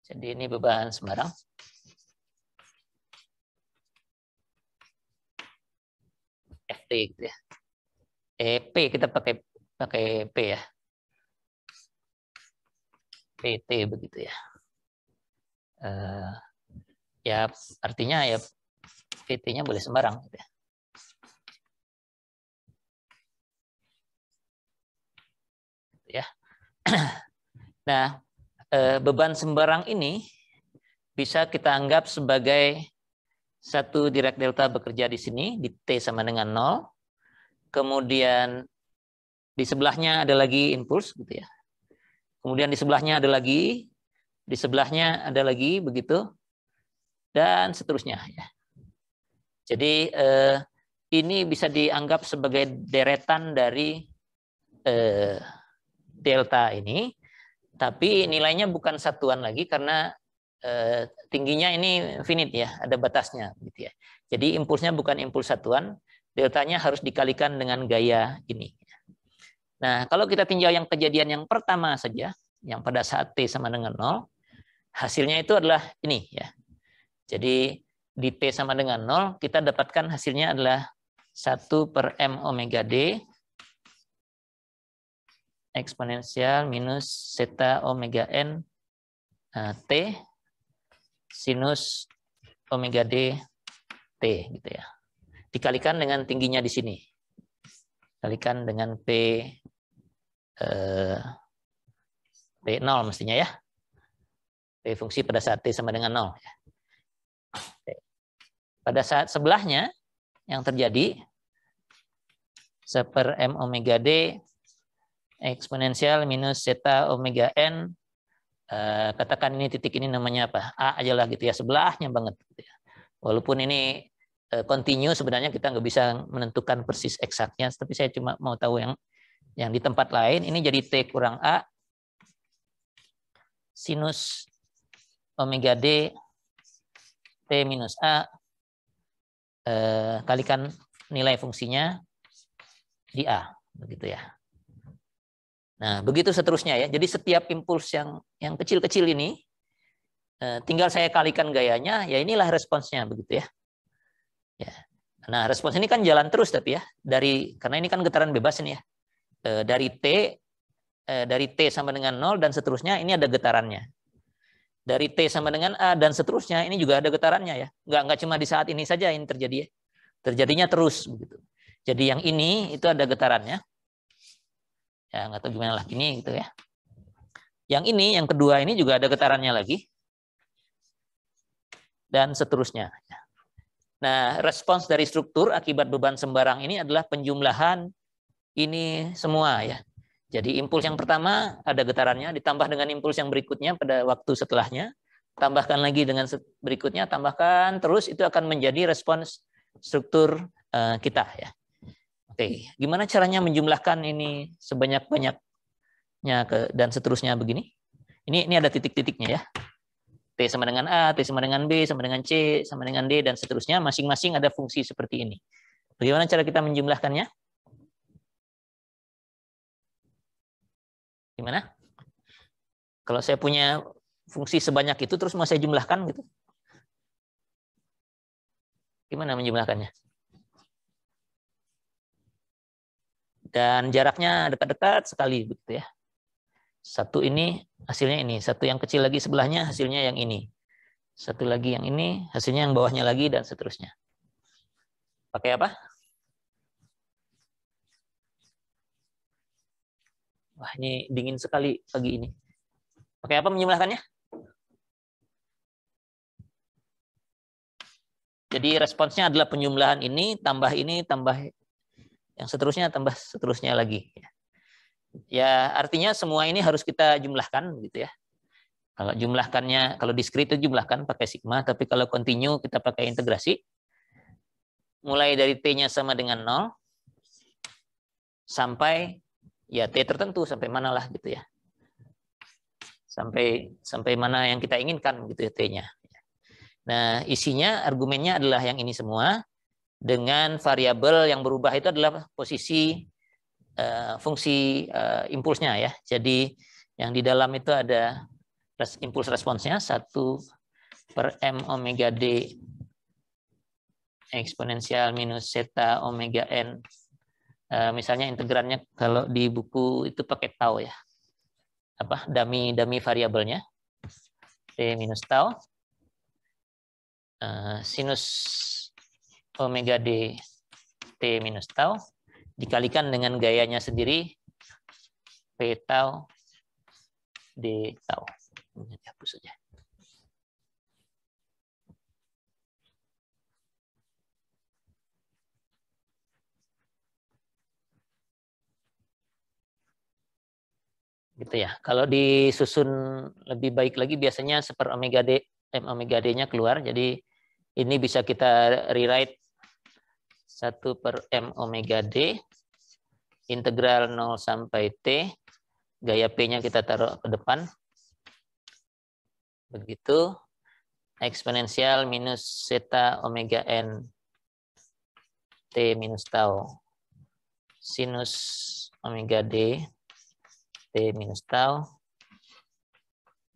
Jadi ini beban sembarang. FT gitu ya. P kita pakai P ya. PT begitu ya. Ya artinya ya PT-nya boleh sembarang gitu ya. Ya. Nah, beban sembarang ini bisa kita anggap sebagai satu direct delta bekerja di sini, di T sama dengan 0. Kemudian di sebelahnya ada lagi impuls gitu ya. Kemudian di sebelahnya ada lagi, di sebelahnya ada lagi begitu, dan seterusnya ya. Jadi ini bisa dianggap sebagai deretan dari delta ini, tapi nilainya bukan satuan lagi karena tingginya ini finite ya, ada batasnya gitu ya. Jadi impulsnya bukan impuls satuan, deltanya harus dikalikan dengan gaya ini. Nah, kalau kita tinjau yang kejadian yang pertama saja, yang pada saat T sama dengan 0, hasilnya itu adalah ini ya. Jadi di T sama dengan 0, kita dapatkan hasilnya adalah 1/m omega D eksponensial minus zeta omega n T sinus omega D T gitu ya. Dikalikan dengan tingginya di sini. Kalikan dengan P0 mestinya ya. P fungsi pada saat T sama dengan 0. Pada saat sebelahnya yang terjadi 1/m omega D eksponensial minus zeta omega n, katakan ini titik ini namanya apa? A aja lah gitu ya, sebelahnya banget gitu ya. Walaupun ini continue sebenarnya kita nggak bisa menentukan persis eksaknya, tapi saya cuma mau tahu yang di tempat lain ini jadi T kurang A sinus omega D T minus A kalikan nilai fungsinya di A begitu ya. Nah, begitu seterusnya ya. Jadi setiap impuls yang kecil-kecil ini tinggal saya kalikan gayanya, ya inilah responsnya begitu ya. Ya. Nah, respons ini kan jalan terus tapi ya. Karena ini kan getaran bebas ini ya. Dari T sama dengan 0 dan seterusnya ini ada getarannya. Dari T sama dengan A dan seterusnya ini juga ada getarannya ya. Enggak cuma di saat ini saja ini terjadi ya. Terjadinya terus begitu. Jadi yang ini itu ada getarannya. Ya nggak tahu gimana lah ini gitu ya. Yang ini yang kedua ini juga ada getarannya lagi. Dan seterusnya. Nah, respons dari struktur akibat beban sembarang ini adalah penjumlahan ini semua ya. Jadi impuls yang pertama ada getarannya, ditambah dengan impuls yang berikutnya pada waktu setelahnya, tambahkan lagi dengan berikutnya, tambahkan terus itu akan menjadi respons struktur kita ya. Oke, gimana caranya menjumlahkan ini sebanyak-banyaknya dan seterusnya begini? Ini ada titik-titiknya ya. T sama dengan A, T sama dengan B, sama dengan C, sama dengan D, dan seterusnya. Masing-masing ada fungsi seperti ini. Bagaimana cara kita menjumlahkannya? Gimana? Kalau saya punya fungsi sebanyak itu, terus mau saya jumlahkan gitu. Gimana menjumlahkannya? Dan jaraknya dekat-dekat sekali, begitu ya. Satu ini hasilnya ini, satu yang kecil lagi sebelahnya hasilnya yang ini. Satu lagi yang ini, hasilnya yang bawahnya lagi, dan seterusnya. Pakai apa? Wah, ini dingin sekali pagi ini. Pakai apa menjumlahkannya? Jadi responsnya adalah penjumlahan ini, tambah yang seterusnya, tambah seterusnya lagi. Ya, artinya semua ini harus kita jumlahkan gitu ya. Kalau jumlahkannya, kalau diskrit itu jumlahkan pakai sigma, tapi kalau continue kita pakai integrasi. Mulai dari T-nya sama dengan 0 sampai ya T tertentu sampai manalah gitu ya. Sampai mana yang kita inginkan gitu ya T-nya. Nah, isinya argumennya adalah yang ini semua dengan variabel yang berubah itu adalah posisi fungsi impulsnya ya. Jadi yang di dalam itu ada impuls responsnya 1/m omega d eksponensial minus zeta omega n. Misalnya integrannya kalau di buku itu pakai tau ya. Apa? Dummy variabelnya. T minus tau. Sinus omega d T minus tau dikalikan dengan gayanya sendiri P tau D tau. Hapus saja. Gitu ya. Kalau disusun lebih baik lagi biasanya 1/m omega d-nya keluar. Jadi ini bisa kita rewrite 1/m omega d integral 0 sampai T. Gaya P-nya kita taruh ke depan. Begitu. Eksponensial minus zeta omega n T minus tau sinus omega D T minus tau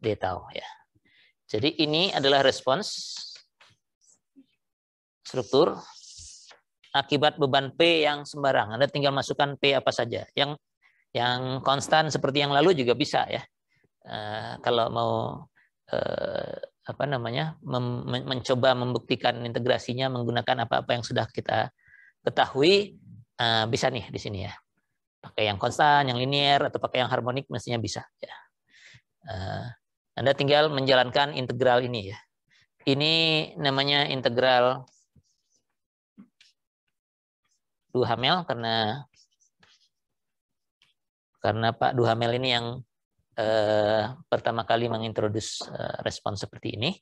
D tau ya. Jadi ini adalah respons struktur akibat beban P yang sembarang. Anda tinggal masukkan P apa saja. Yang konstan seperti yang lalu juga bisa ya. Kalau mau mencoba membuktikan integrasinya menggunakan apa-apa yang sudah kita ketahui, bisa nih di sini ya. Pakai yang konstan, yang linear, atau pakai yang harmonik mestinya bisa. Ya. Anda tinggal menjalankan integral ini ya. Ini namanya integral Duhamel karena Pak Duhamel ini yang pertama kali mengintroduce respons seperti ini.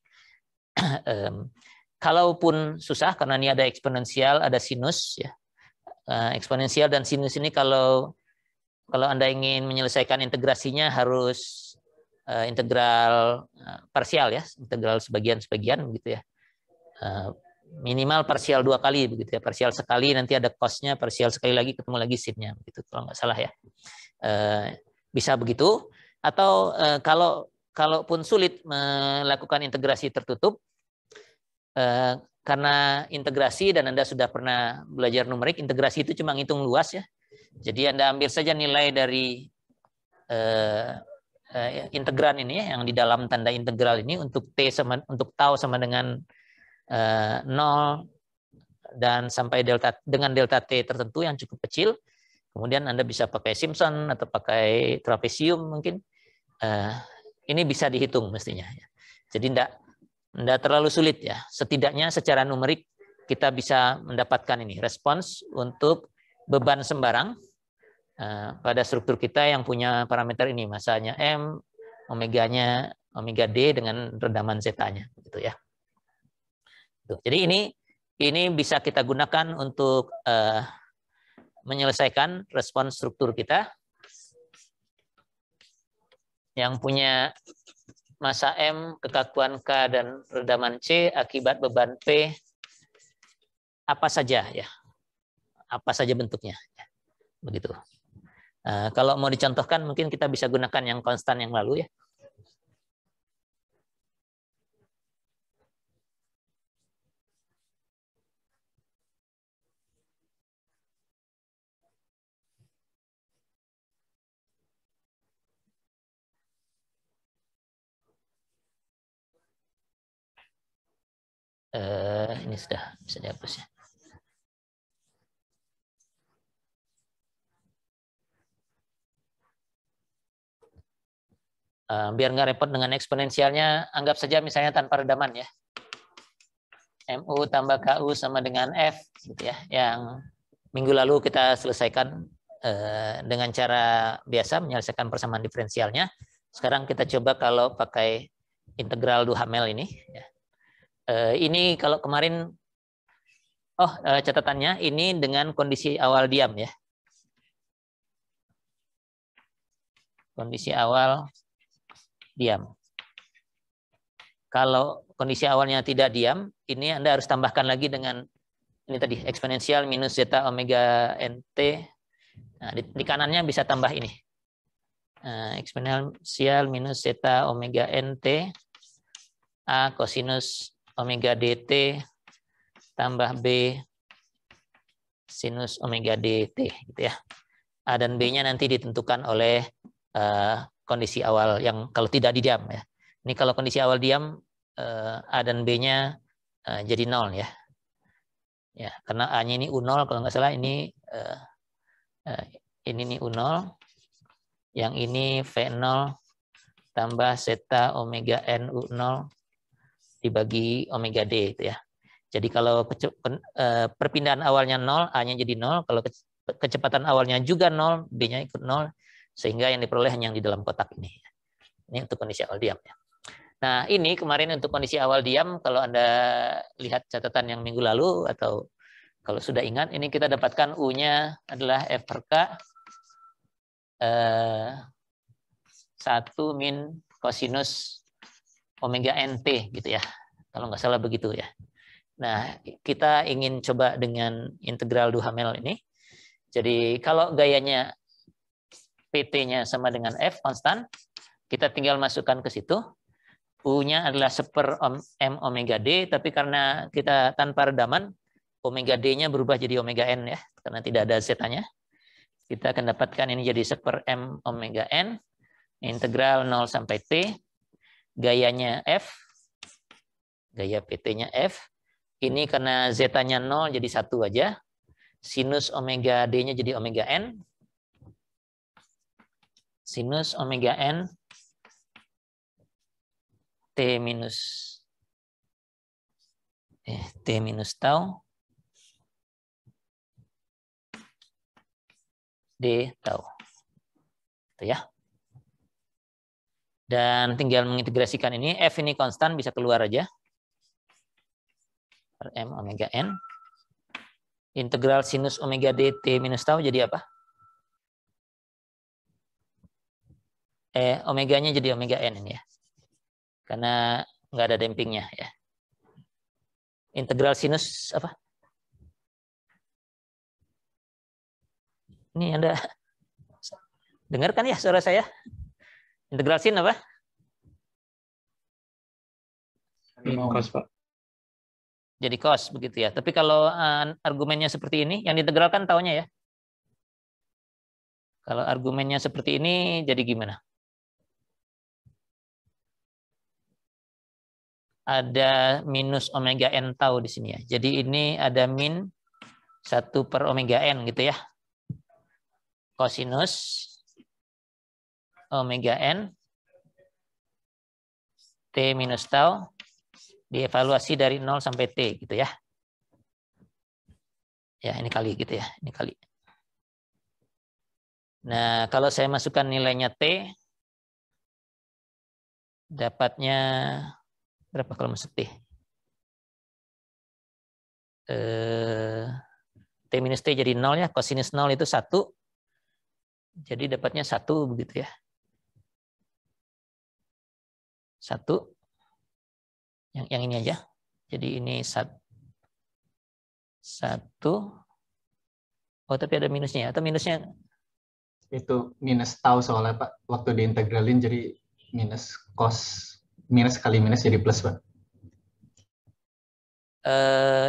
Kalaupun susah karena ini ada eksponensial, ada sinus ya. Eksponensial dan sinus ini kalau Anda ingin menyelesaikan integrasinya harus integral parsial ya, integral sebagian-sebagian begitu ya. Minimal parsial 2 kali begitu ya. Parsial sekali nanti ada cos-nya, parsial sekali lagi ketemu lagi sin-nya begitu kalau nggak salah ya. Bisa begitu. Atau kalaupun sulit melakukan integrasi tertutup, karena integrasi dan Anda sudah pernah belajar numerik, integrasi itu cuma ngitung luas ya. Jadi Anda ambil saja nilai dari integran ini yang di dalam tanda integral ini untuk untuk tau sama dengan 0 dan sampai dengan delta T tertentu yang cukup kecil. Kemudian Anda bisa pakai Simpson atau pakai trapesium mungkin. Ini bisa dihitung mestinya. Jadi tidak terlalu sulit ya. Setidaknya secara numerik kita bisa mendapatkan ini respons untuk beban sembarang pada struktur kita yang punya parameter ini, masanya M, omega D dengan redaman zeta-nya, gitu ya. Jadi ini bisa kita gunakan untuk menyelesaikan respons struktur kita yang punya massa M, kekakuan K, dan redaman C akibat beban P apa saja ya, apa saja bentuknya, begitu. Kalau mau dicontohkan mungkin kita bisa gunakan yang konstan yang lalu ya. Ini sudah bisa dihapus ya. Biar nggak repot dengan eksponensialnya, anggap saja misalnya tanpa redaman ya. MU tambah KU sama dengan F, gitu ya. Yang minggu lalu kita selesaikan dengan cara biasa menyelesaikan persamaan diferensialnya. Sekarang kita coba kalau pakai integral Duhamel ini. Ya. Ini kalau kemarin, catatannya ini dengan kondisi awal diam ya. Kondisi awal diam. Kalau kondisi awalnya tidak diam, ini Anda harus tambahkan lagi dengan ini tadi eksponensial minus zeta omega nt. Nah, di kanannya bisa tambah ini. eksponensial minus zeta omega nt A kosinus omega dt tambah B sinus omega dt gitu ya. A dan B-nya nanti ditentukan oleh kondisi awal yang kalau tidak diam ya. Ini kalau kondisi awal diam A dan B-nya jadi 0 ya. Ya, karena A-nya ini U0 kalau nggak salah ini nih U0. Yang ini V0 tambah zeta omega n U0 dibagi omega D itu ya. Jadi kalau perpindahan awalnya 0, A-nya jadi 0, kalau kecepatan awalnya juga 0, B-nya ikut 0, sehingga yang diperoleh hanya yang di dalam kotak ini. Ini untuk kondisi awal diam ya. Nah, ini kemarin untuk kondisi awal diam, kalau Anda lihat catatan yang minggu lalu atau kalau sudah ingat, ini kita dapatkan U-nya adalah F per K 1 min kosinus omega nt gitu ya. Kalau nggak salah begitu ya. Nah, kita ingin coba dengan integral Duhamel ini. Jadi kalau gayanya PT-nya sama dengan F konstan, kita tinggal masukkan ke situ. U-nya adalah 1/m omega D, tapi karena kita tanpa redaman, omega D-nya berubah jadi omega N ya, karena tidak ada zeta-nya. Kita akan dapatkan ini jadi 1/m omega N, integral 0 sampai T, gayanya F, gaya PT-nya F, ini karena zeta-nya 0 jadi 1 aja, sinus omega D-nya jadi omega N, sinus omega N, T minus tau, D tau. Itu ya. Dan tinggal mengintegrasikan ini, F ini konstan bisa keluar aja. Per M omega N. Integral sinus omega D T minus tau jadi apa? Omeganya jadi omega N ini ya. Karena nggak ada dampingnya ya. Integral sinus apa? Ini Anda dengarkan ya suara saya? Integral sin apa? Cos, Pak. Jadi cos begitu ya. Tapi kalau argumennya seperti ini, yang diintegralkan taunya ya. Kalau argumennya seperti ini, jadi gimana? Ada minus omega n tau di sini ya. Jadi ini ada min 1 per omega n gitu ya. Kosinus omega n T minus tau dievaluasi dari 0 sampai T gitu ya. Ya, ini kali gitu ya. Ini kali. Nah, kalau saya masukkan nilainya T, dapatnya berapa kalau masuk T? T minus T jadi 0 ya. Kosinus 0 itu 1. Jadi dapatnya 1 begitu ya. 1. Yang ini aja. Jadi ini 1. Oh, tapi ada minusnya. Atau minusnya? Itu minus tau soalnya, Pak. Waktu diintegralin jadi minus cos. Minus kali minus jadi plus, Pak.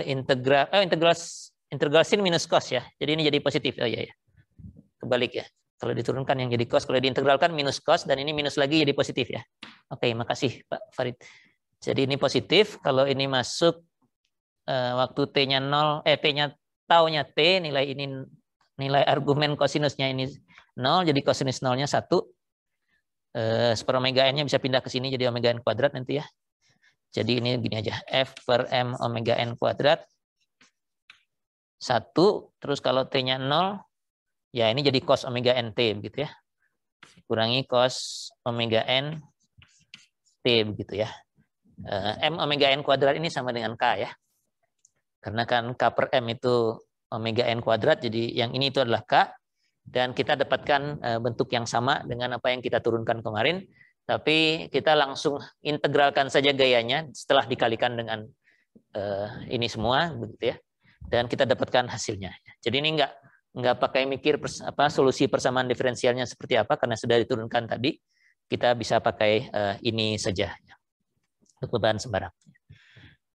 Integral sin minus cos ya. Jadi ini jadi positif. Oh iya ya. Kebalik ya. Kalau diturunkan yang jadi cos, kalau diintegralkan minus cos, dan ini minus lagi jadi positif ya. Oke, makasih Pak Farid. Jadi ini positif, kalau ini masuk waktu T-nya 0, T-nya tau-nya T, nilai argumen kosinusnya ini 0, jadi kosinus 0-nya 1. Per omega N-nya bisa pindah ke sini jadi omega N kuadrat nanti ya. Jadi ini gini aja, F per M omega N kuadrat 1, terus kalau T-nya 0, ya ini jadi cos omega NT begitu ya. Kurangi cos omega N T begitu ya. M omega N kuadrat ini sama dengan K ya. Karena kan K per M itu omega N kuadrat, jadi yang ini itu adalah K. Dan kita dapatkan bentuk yang sama dengan apa yang kita turunkan kemarin. Tapi kita langsung integralkan saja gayanya setelah dikalikan dengan ini semua begitu ya. Dan kita dapatkan hasilnya. Jadi ini nggak pakai mikir solusi persamaan diferensialnya seperti apa karena sudah diturunkan tadi. Kita bisa pakai ini saja untuk beban sembarang.